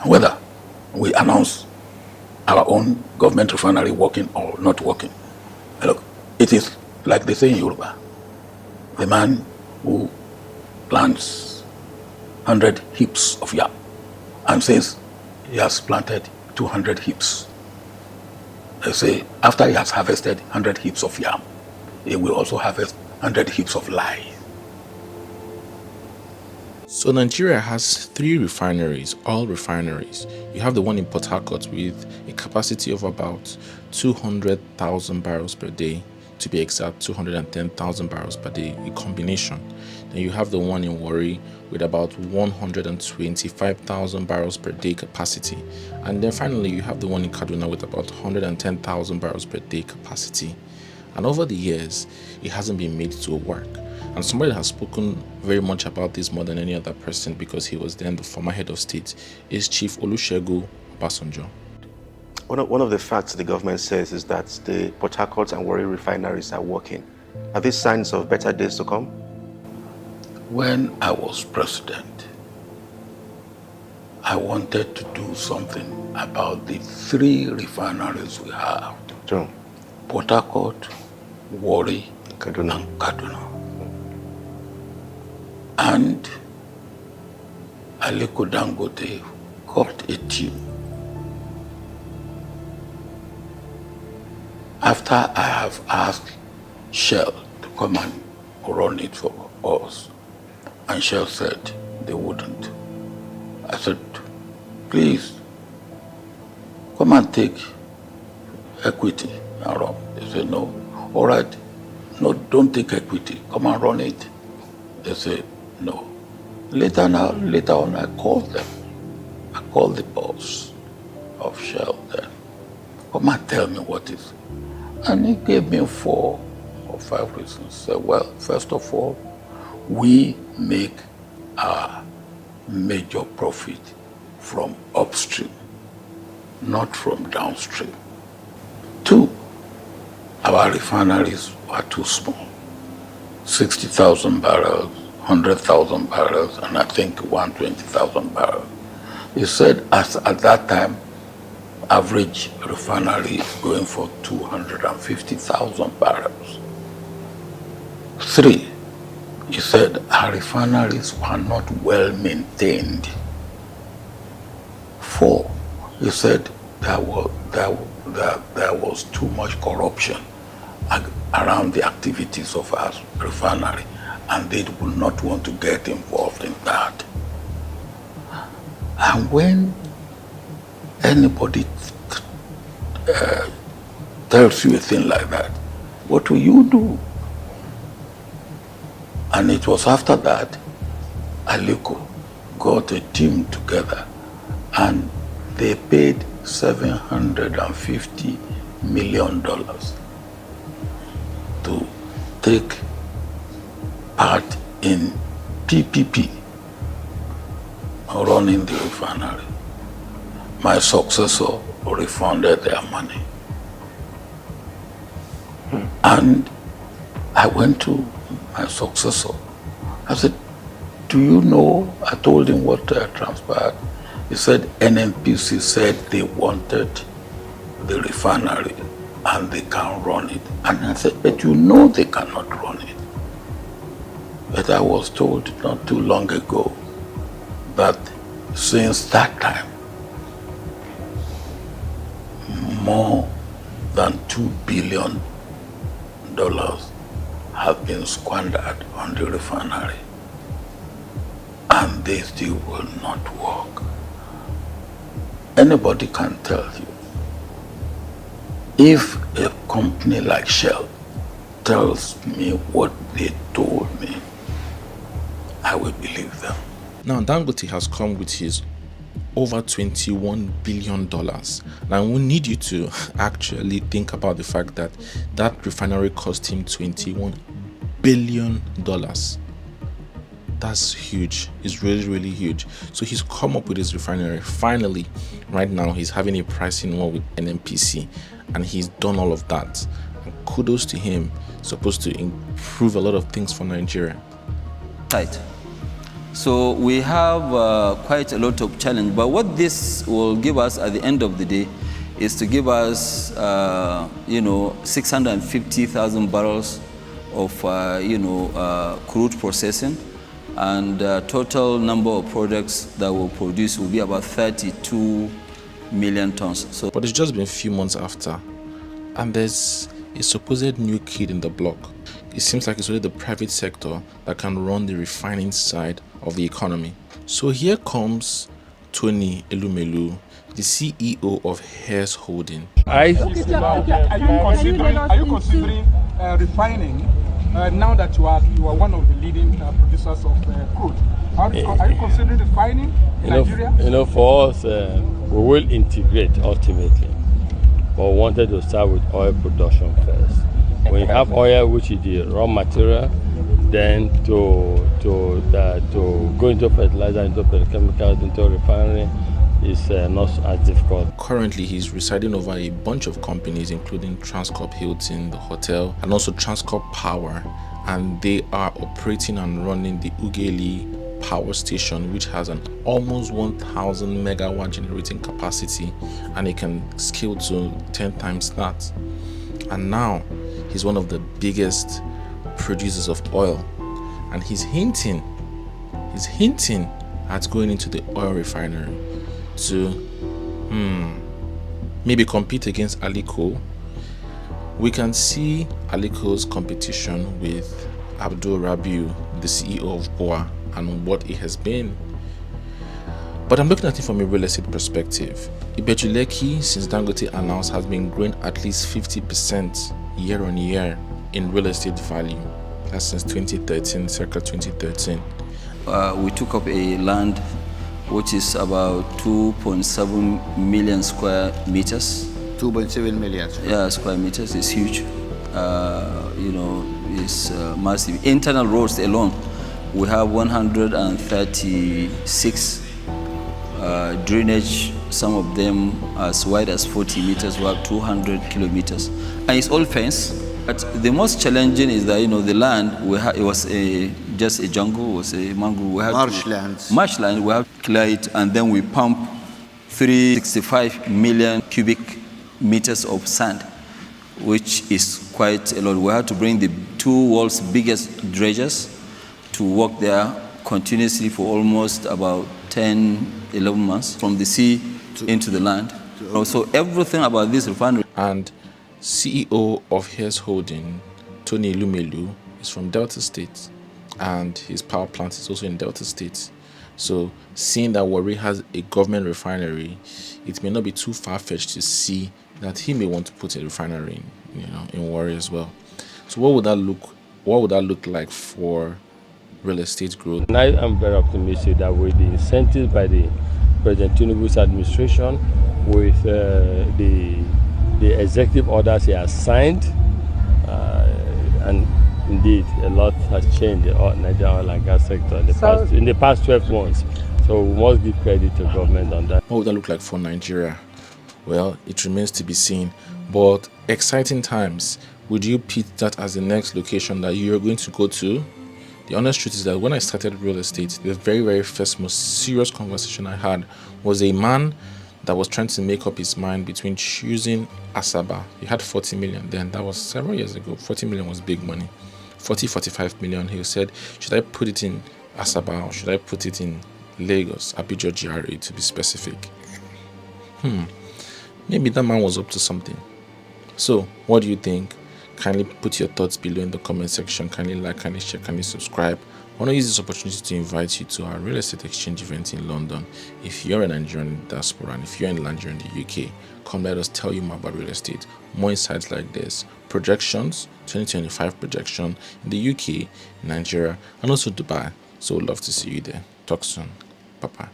whether we announce our own government refinery working or not working. Look, it is like they say in Yoruba, the man who plants 100 heaps of yam and says he has planted 200 heaps. They say after he has harvested 100 heaps of yam, he will also harvest 100 heaps of lies. So Nigeria has 3 refineries, oil refineries. You have the one in Port Harcourt with a capacity of about 200,000 barrels per day, to be exact 210,000 barrels per day, a combination. Then you have the one in Warri with about 125,000 barrels per day capacity. And then finally you have the one in Kaduna with about 110,000 barrels per day capacity. And over the years, it hasn't been made to work. And somebody that has spoken very much about this more than any other person, because he was then the former head of state, is Chief Olusegun Obasanjo. One of the facts the government says is that the Port Harcourt and Warri refineries are working. Are these signs of better days to come? When I was president, I wanted to do something about the 3 refineries we have. Sure. Port Harcourt, Warri, Kaduna. and Kaduna. And Aliko Dangote got a team. After I have asked Shell to come and run it for us, and Shell said they wouldn't. I said, please, come and take equity and run. They said, no. All right, no, don't take equity. Come and run it. They said, no. Later on, I called them. I called the boss of Shell then. Come and tell me what is. And he gave me 4 or 5 reasons. He said, well, first of all, we make our major profit from upstream, not from downstream. 2, our refineries were too small. 60,000 barrels, 100,000 barrels, and I think 120,000 barrels. He said at that time, average refinery is going for 250,000 barrels. 3, he said our refineries were not well maintained. 4, he said there was too much corruption around the activities of our refinery, and they would not want to get involved in that. And when anybody tells you a thing like that, what will you do? And it was after that Aliko got a team together and they paid $750 million to take part in PPP, running the refinery. My successor refunded their money. And I went to my successor. I said, do you know, I told him what transpired. He said, NNPC said they wanted the refinery and they can run it. And I said, but you know they cannot run it. But I was told not too long ago that since that time, more than $2 billion have been squandered on the refinery, and they still will not work. Anybody can tell you, if a company like Shell tells me what they told me, I will believe them. Now, Dangote has come with his over $21 billion. Now, we need you to actually think about the fact that that refinery cost him $21 billion. That's huge. It's really, really huge. So he's come up with his refinery. Finally, right now, he's having a pricing war with NNPC, and he's done all of that. And kudos to him. Supposed to improve a lot of things for Nigeria. Right. So we have quite a lot of challenge. But what this will give us at the end of the day is to give us, 650,000 barrels of, crude processing, and total number of products that will produce will be about 32 million tons. So, but it's just been a few months after, and there's a supposed new kid in the block. It seems like it's only the private sector that can run the refining side of the economy. So here comes Tony Elumelu, the CEO of Hairs Holding. Are you considering refining now that you are one of the leading producers of crude? Are you considering refining in Nigeria? For us, we will integrate ultimately, but we wanted to start with oil production first. When you have oil, which is the raw material, then to go into fertilizer, into petrochemicals, into refinery is not as difficult. Currently, he's residing over a bunch of companies, including Transcorp Hilton, the hotel, and also Transcorp Power, and they are operating and running the Ugeli power station, which has an almost 1,000 megawatt generating capacity, and it can scale to 10 times that. And now he's one of the biggest producers of oil, and he's hinting at going into the oil refinery to maybe compete against Aliko. We can see Aliko's competition with Abdul Rabiu, the CEO of BOA, and what it has been. But I'm looking at it from a real estate perspective. Ibejuleki, since Dangote announced, has been growing at least 50% year on year in real estate value. That's since 2013, circa 2013. We took up a land which is about 2.7 million square meters. 2.7 million. Yeah, square meters is huge. It's massive. Internal roads alone, we have 136 drainage, some of them as wide as 40 meters. We have 200 kilometers, and it's all fenced. But the most challenging is that the land it was just a jungle, it was a mangrove. We have marshland. We have to clear it, and then we pump 365 million cubic meters of sand, which is quite a lot. We had to bring the two world's biggest dredgers to work there continuously for almost about 10-11 months, from the sea into the land. So everything about this refinery. And CEO of Hairs Holding, Tony Elumelu, is from Delta State, and his power plant is also in Delta State. So seeing that Warri has a government refinery, it may not be too far-fetched to see that he may want to put a refinery in Warri as well. So what would that look like for real estate growth? And I am very optimistic that with the incentives by the President Tinubu's administration, with the executive orders he has signed, and indeed a lot has changed in the Nigerian oil and gas sector in the past 12 months. So we must give credit to government on that. What would that look like for Nigeria? Well, it remains to be seen, but exciting times. Would you pick that as the next location that you're going to go to? The honest truth is that when I started real estate, the very, very first most serious conversation I had was a man that was trying to make up his mind between choosing Asaba. He had 40 million then. That was several years ago. 40 million was big money. 45 million. He said, should I put it in Asaba or should I put it in Lagos, Abuja GRA to be specific? Maybe that man was up to something. So, what do you think? Kindly put your thoughts below in the comment section. Kindly like, kindly share, kindly subscribe. I want to use this opportunity to invite you to our real estate exchange event in London. If you're a Nigerian diaspora and if you're in Nigeria in the UK, come let us tell you more about real estate. More insights like this. Projections, 2025 projection in the UK, Nigeria, and also Dubai. So we'd love to see you there. Talk soon. Bye-bye.